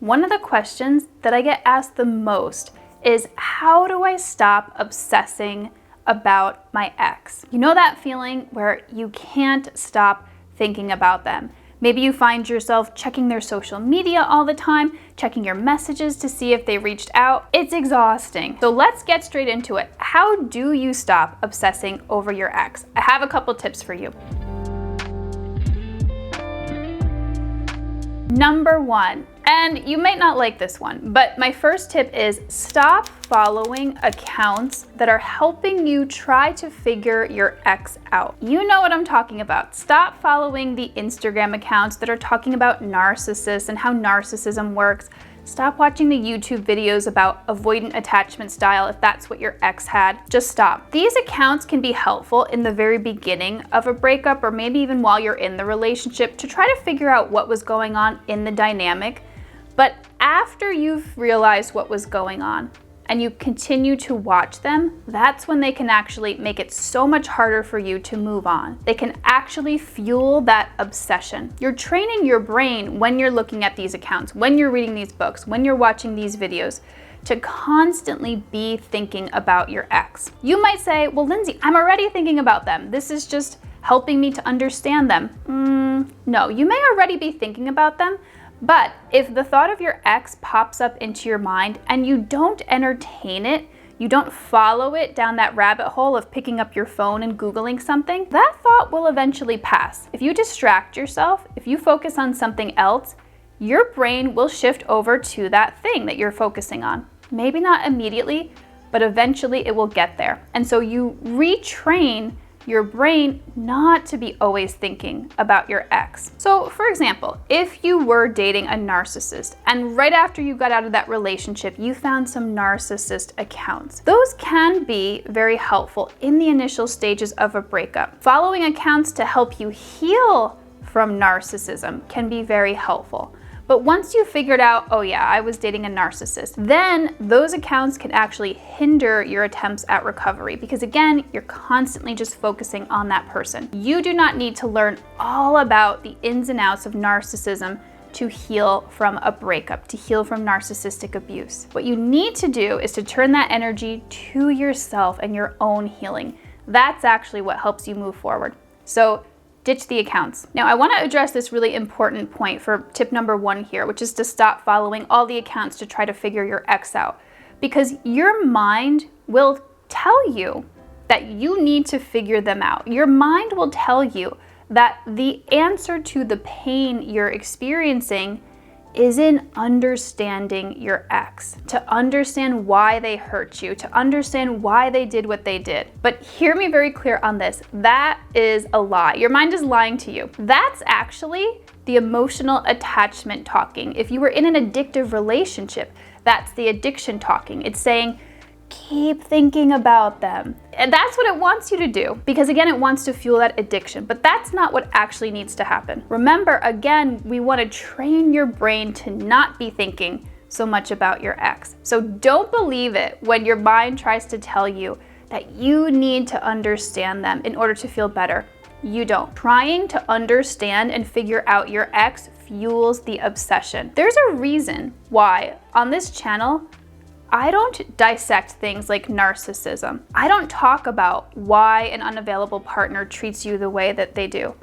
one of the questions that I get asked the most is, how do I stop obsessing about my ex? You know that feeling where you can't stop thinking about them? Maybe you find yourself checking their social media all the time, checking your messages to see if they reached out. It's exhausting. So let's get straight into it. How do you stop obsessing over your ex? I have a couple tips for you. Number one, and you might not like this one, but my first tip is stop following accounts that are helping you try to figure your ex out. You know what I'm talking about. Stop following the Instagram accounts that are talking about narcissists and how narcissism works. Stop watching the YouTube videos about avoidant attachment style if that's what your ex had. Just stop. These accounts can be helpful in the very beginning of a breakup, or maybe even while you're in the relationship, to try to figure out what was going on in the dynamic. But after you've realized what was going on and you continue to watch them, that's when they can actually make it so much harder for you to move on. They can actually fuel that obsession. You're training your brain when you're looking at these accounts, when you're reading these books, when you're watching these videos, to constantly be thinking about your ex. You might say, well, Lindsay, I'm already thinking about them. This is just helping me to understand them. No, you may already be thinking about them, but if the thought of your ex pops up into your mind and you don't entertain it, you don't follow it down that rabbit hole of picking up your phone and Googling something, that thought will eventually pass. If you distract yourself, if you focus on something else, your brain will shift over to that thing that you're focusing on. Maybe not immediately, but eventually it will get there. And so you retrain your brain not to be always thinking about your ex. So for example, if you were dating a narcissist and right after you got out of that relationship, you found some narcissist accounts, those can be very helpful in the initial stages of a breakup. Following accounts to help you heal from narcissism can be very helpful. But once you figured out, oh yeah, I was dating a narcissist, then those accounts can actually hinder your attempts at recovery because again, you're constantly just focusing on that person. You do not need to learn all about the ins and outs of narcissism to heal from a breakup, to heal from narcissistic abuse. What you need to do is to turn that energy to yourself and your own healing. That's actually what helps you move forward. So ditch the accounts. Now, I want to address this really important point for tip number one here, which is to stop following all the accounts to try to figure your ex out. Because your mind will tell you that you need to figure them out. Your mind will tell you that the answer to the pain you're experiencing is in understanding your ex, to understand why they hurt you, to understand why they did what they did. But hear me very clear on this. That is a lie. Your mind is lying to you. That's actually the emotional attachment talking. If you were in an addictive relationship, that's the addiction talking. It's saying, keep thinking about them. And that's what it wants you to do because again, it wants to fuel that addiction, but that's not what actually needs to happen. Remember, again, we want to train your brain to not be thinking so much about your ex. So don't believe it when your mind tries to tell you that you need to understand them in order to feel better. You don't. Trying to understand and figure out your ex fuels the obsession. There's a reason why on this channel, I don't dissect things like narcissism. I don't talk about why an unavailable partner treats you the way that they do,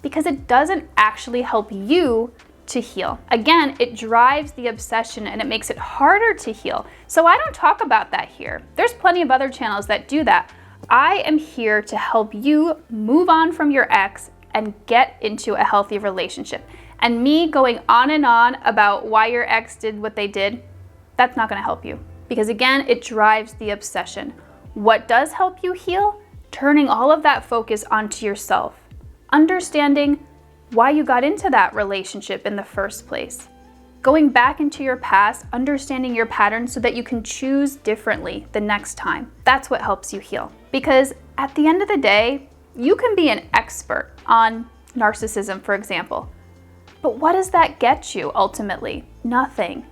because it doesn't actually help you to heal. Again, it drives the obsession and it makes it harder to heal. So I don't talk about that here. There's plenty of other channels that do that. I am here to help you move on from your ex and get into a healthy relationship. And me going on and on about why your ex did what they did, that's not going to help you because again, it drives the obsession. What does help you heal? Turning all of that focus onto yourself, understanding why you got into that relationship in the first place, going back into your past, understanding your patterns so that you can choose differently the next time. That's what helps you heal. Because at the end of the day, you can be an expert on narcissism, for example, but what does that get you ultimately? Nothing.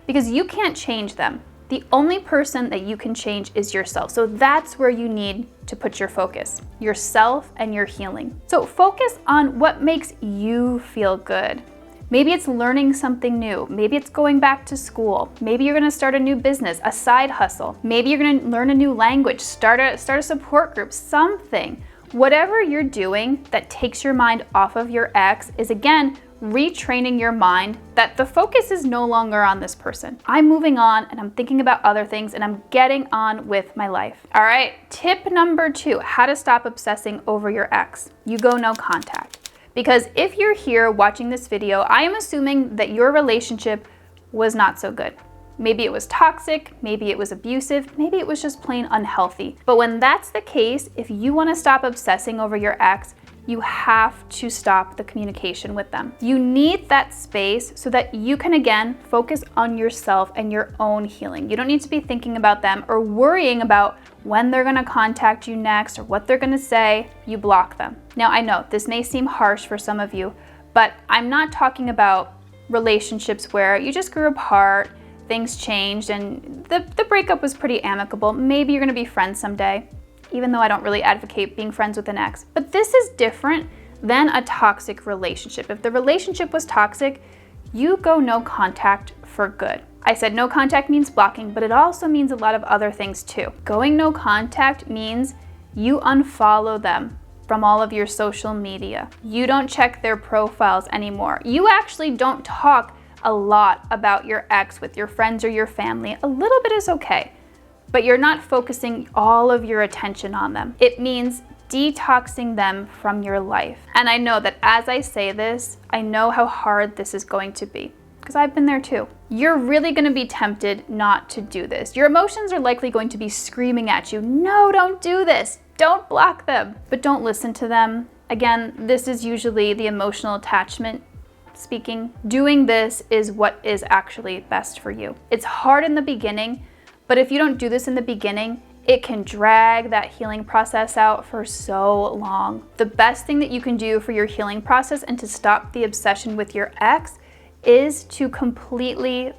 Because you can't change them. The only person that you can change is yourself. So that's where you need to put your focus, yourself and your healing. So focus on what makes you feel good. Maybe it's learning something new. Maybe it's going back to school. Maybe you're gonna start a new business, a side hustle. Maybe you're gonna learn a new language, start a support group, something. Whatever you're doing that takes your mind off of your ex is, again, retraining your mind that the focus is no longer on this person. I'm moving on and I'm thinking about other things and I'm getting on with my life. All right, tip number 2, how to stop obsessing over your ex. You go no contact. Because if you're here watching this video, I am assuming that your relationship was not so good. Maybe it was toxic, maybe it was abusive, maybe it was just plain unhealthy. But when that's the case, if you want to stop obsessing over your ex, you have to stop the communication with them. You need that space so that you can, again, focus on yourself and your own healing. You don't need to be thinking about them or worrying about when they're gonna contact you next or what they're gonna say. You block them. Now, I know this may seem harsh for some of you, but I'm not talking about relationships where you just grew apart, things changed, and the breakup was pretty amicable. Maybe you're gonna be friends someday, even though I don't really advocate being friends with an ex. But this is different than a toxic relationship. If the relationship was toxic, you go no contact for good. I said no contact means blocking, but it also means a lot of other things too. Going no contact means you unfollow them from all of your social media. You don't check their profiles anymore. You actually don't talk a lot about your ex with your friends or your family. A little bit is okay, but you're not focusing all of your attention on them. It means detoxing them from your life. And I know that as I say this, I know how hard this is going to be, because I've been there too. You're really gonna be tempted not to do this. Your emotions are likely going to be screaming at you, no, don't do this, don't block them, but don't listen to them. Again, this is usually the emotional attachment speaking. Doing this is what is actually best for you. It's hard in the beginning, but if you don't do this in the beginning, it can drag that healing process out for so long. The best thing that you can do for your healing process and to stop the obsession with your ex is to completely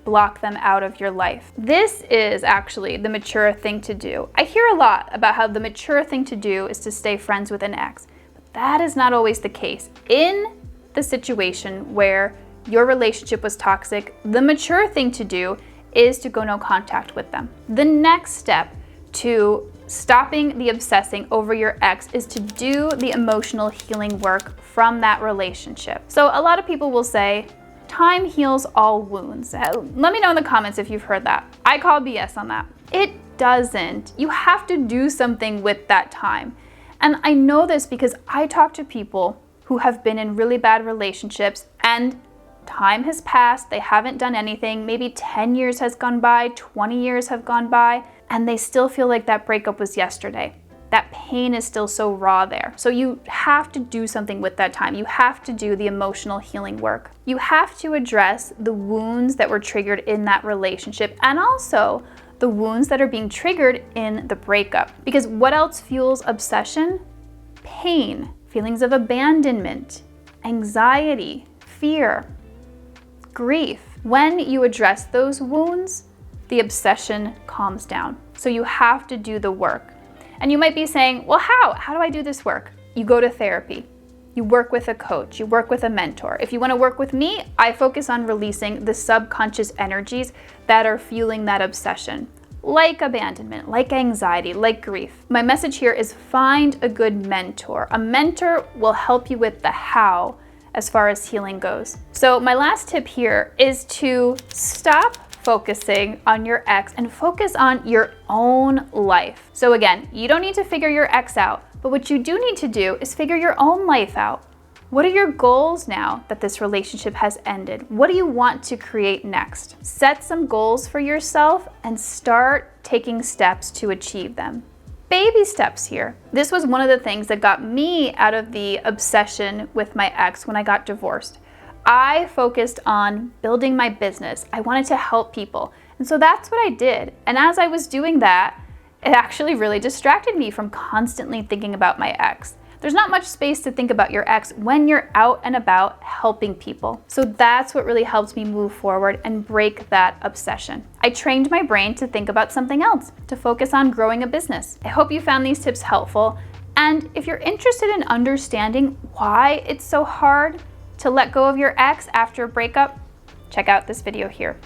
block them out of your life. This is actually the mature thing to do. I hear a lot about how the mature thing to do is to stay friends with an ex, but that is not always the case. In the situation where your relationship was toxic, the mature thing to do is to go no contact with them. The next step to stopping the obsessing over your ex is to do the emotional healing work from that relationship. So a lot of people will say, time heals all wounds. Let me know in the comments if you've heard that. I call BS on that. It doesn't. You have to do something with that time. And I know this because I talk to people who have been in really bad relationships and time has passed, they haven't done anything, maybe 10 years has gone by, 20 years have gone by, and they still feel like that breakup was yesterday. That pain is still so raw there. So you have to do something with that time. You have to do the emotional healing work. You have to address the wounds that were triggered in that relationship and also the wounds that are being triggered in the breakup. Because what else fuels obsession? Pain, feelings of abandonment, anxiety, fear, grief. When you address those wounds, the obsession calms down. So you have to do the work. And you might be saying, well, how do I do this work? You go to therapy. You work with a coach. You work with a mentor. If you want to work with me, I focus on releasing the subconscious energies that are fueling that obsession, like abandonment, like anxiety, like grief. My message here is find a good mentor. A mentor will help you with the how as far as healing goes. So my last tip here is to stop focusing on your ex and focus on your own life. So again, you don't need to figure your ex out, but what you do need to do is figure your own life out. What are your goals now that this relationship has ended? What do you want to create next? Set some goals for yourself and start taking steps to achieve them. Baby steps here. This was one of the things that got me out of the obsession with my ex when I got divorced. I focused on building my business. I wanted to help people. And so that's what I did. And as I was doing that, it actually really distracted me from constantly thinking about my ex. There's not much space to think about your ex when you're out and about helping people. So that's what really helped me move forward and break that obsession. I trained my brain to think about something else, to focus on growing a business. I hope you found these tips helpful. And if you're interested in understanding why it's so hard to let go of your ex after a breakup? Check out this video here.